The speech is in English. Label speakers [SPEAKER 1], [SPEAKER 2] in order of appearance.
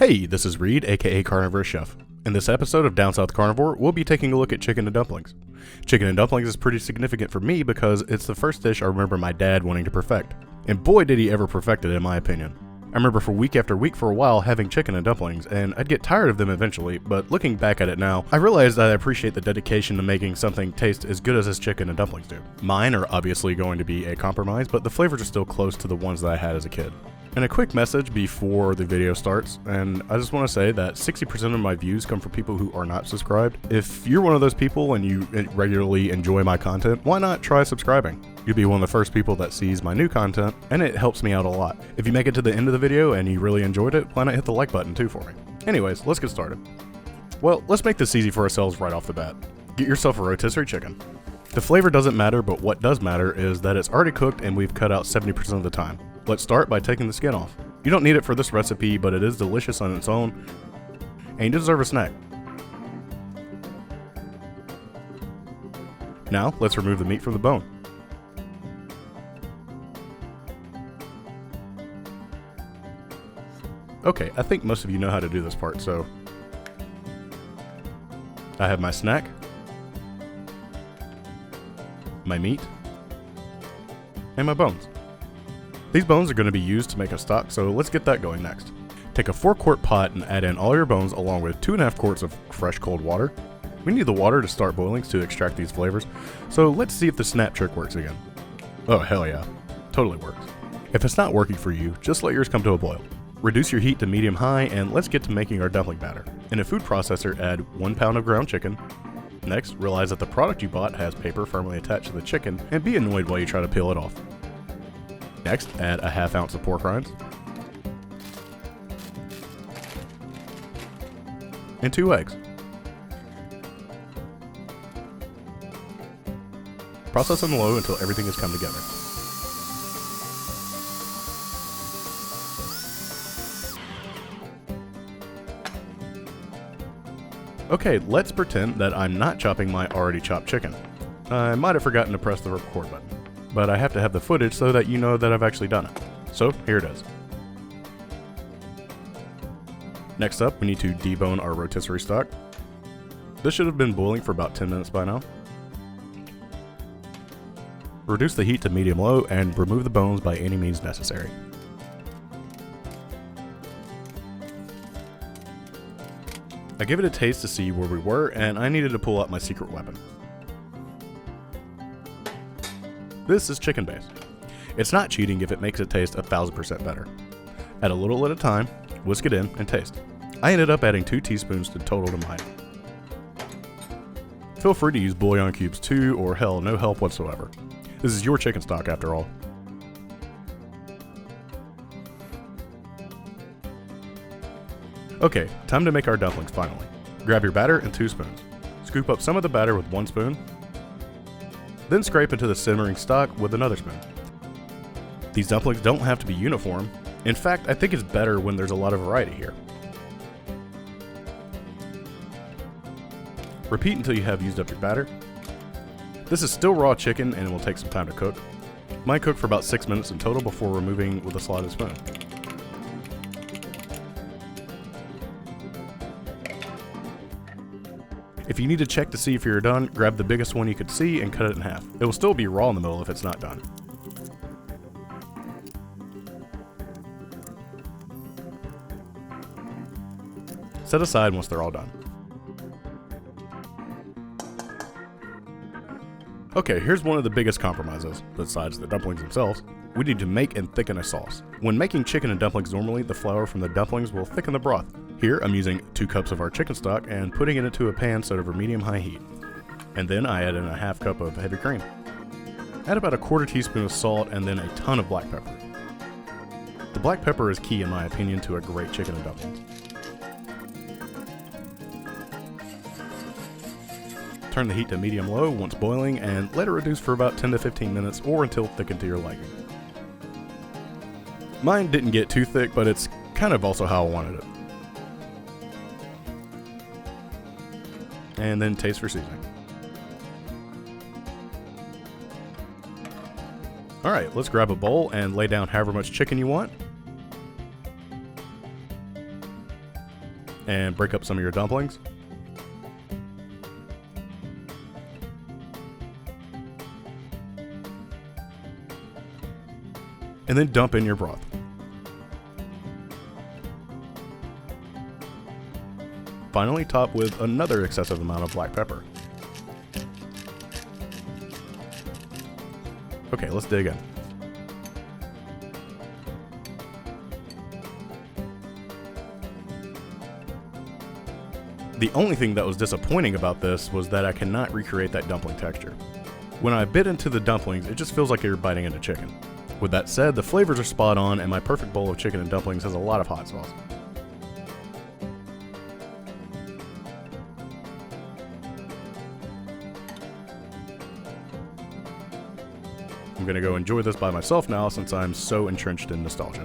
[SPEAKER 1] Hey, this is Reed, aka Carnivore Chef. In this episode of Down South Carnivore, we'll be taking a look at chicken and dumplings. Chicken and dumplings is pretty significant for me because it's the first dish I remember my dad wanting to perfect. And boy did he ever perfect it in my opinion. I remember for week after week for a while having chicken and dumplings, and I'd get tired of them eventually, but looking back at it now, I realized that I appreciate the dedication to making something taste as good as his chicken and dumplings do. Mine are obviously going to be a compromise, but the flavors are still close to the ones that I had as a kid. And a quick message before the video starts, and I just want to say that 60% of my views come from people who are not subscribed. If you're one of those people and you regularly enjoy my content, why not try subscribing? You'll be one of the first people that sees my new content, and it helps me out a lot. If you make it to the end of the video and you really enjoyed it, why not hit the like button too for me? Anyways, let's get started. Well, let's make this easy for ourselves right off the bat. Get yourself a rotisserie chicken. The flavor doesn't matter, but what does matter is that it's already cooked and we've cut out 70% of the time. Let's start by taking the skin off. You don't need it for this recipe, but it is delicious on its own, and you deserve a snack. Now, let's remove the meat from the bone. Okay, I think most of you know how to do this part, so I have my snack, my meat, and my bones. These bones are going to be used to make a stock, so let's get that going next. Take a 4-quart pot and add in all your bones along with 2.5 quarts of fresh cold water. We need the water to start boiling to extract these flavors, so let's see if the snap trick works again. Oh hell yeah, totally works. If it's not working for you, just let yours come to a boil. Reduce your heat to medium-high and let's get to making our dumpling batter. In a food processor, add 1 pound of ground chicken. Next, realize that the product you bought has paper firmly attached to the chicken and be annoyed while you try to peel it off. Next, add a 1/2 ounce of pork rinds and 2 eggs. Process on low until everything has come together. Okay, let's pretend that I'm not chopping my already chopped chicken. I might have forgotten to press the record button, but I have to have the footage so that you know that I've actually done it. So here it is. Next up, we need to debone our rotisserie stock. This should have been boiling for about 10 minutes by now. Reduce the heat to medium-low and remove the bones by any means necessary. I gave it a taste to see where we were, and I needed to pull out my secret weapon. This is Chicken Base. It's not cheating if it makes it taste 1000% better. Add a little at a time, whisk it in, and taste. I ended up adding 2 teaspoons to total to mine. Feel free to use bouillon cubes too, or hell, no help whatsoever. This is your chicken stock after all. Okay, time to make our dumplings finally. Grab your batter and 2 spoons. Scoop up some of the batter with 1 spoon, then scrape into the simmering stock with another spoon. These dumplings don't have to be uniform. In fact, I think it's better when there's a lot of variety here. Repeat until you have used up your batter. This is still raw chicken and it will take some time to cook. Mine cooked for about 6 minutes in total before removing with a slotted spoon. If you need to check to see if you're done, grab the biggest one you could see and cut it in half. It will still be raw in the middle if it's not done. Set aside once they're all done. Okay, here's one of the biggest compromises, besides the dumplings themselves. We need to make and thicken a sauce. When making chicken and dumplings normally, the flour from the dumplings will thicken the broth. Here, I'm using 2 cups of our chicken stock and putting it into a pan set over medium-high heat. And then I add in a 1/2 cup of heavy cream. Add about a 1/4 teaspoon of salt and then a ton of black pepper. The black pepper is key in my opinion to a great chicken and dumplings. Turn the heat to medium-low once boiling and let it reduce for about 10 to 15 minutes or until thickened to your liking. Mine didn't get too thick, but it's kind of also how I wanted it. And then taste for seasoning. Alright, let's grab a bowl and lay down however much chicken you want. and break up some of your dumplings. And then dump in your broth. Finally, top with another excessive amount of black pepper. Okay, let's dig in. The only thing that was disappointing about this was that I cannot recreate that dumpling texture. When I bit into the dumplings, it just feels like you're biting into chicken. With that said, the flavors are spot on, and my perfect bowl of chicken and dumplings has a lot of hot sauce. I'm gonna go enjoy this by myself now since I'm so entrenched in nostalgia.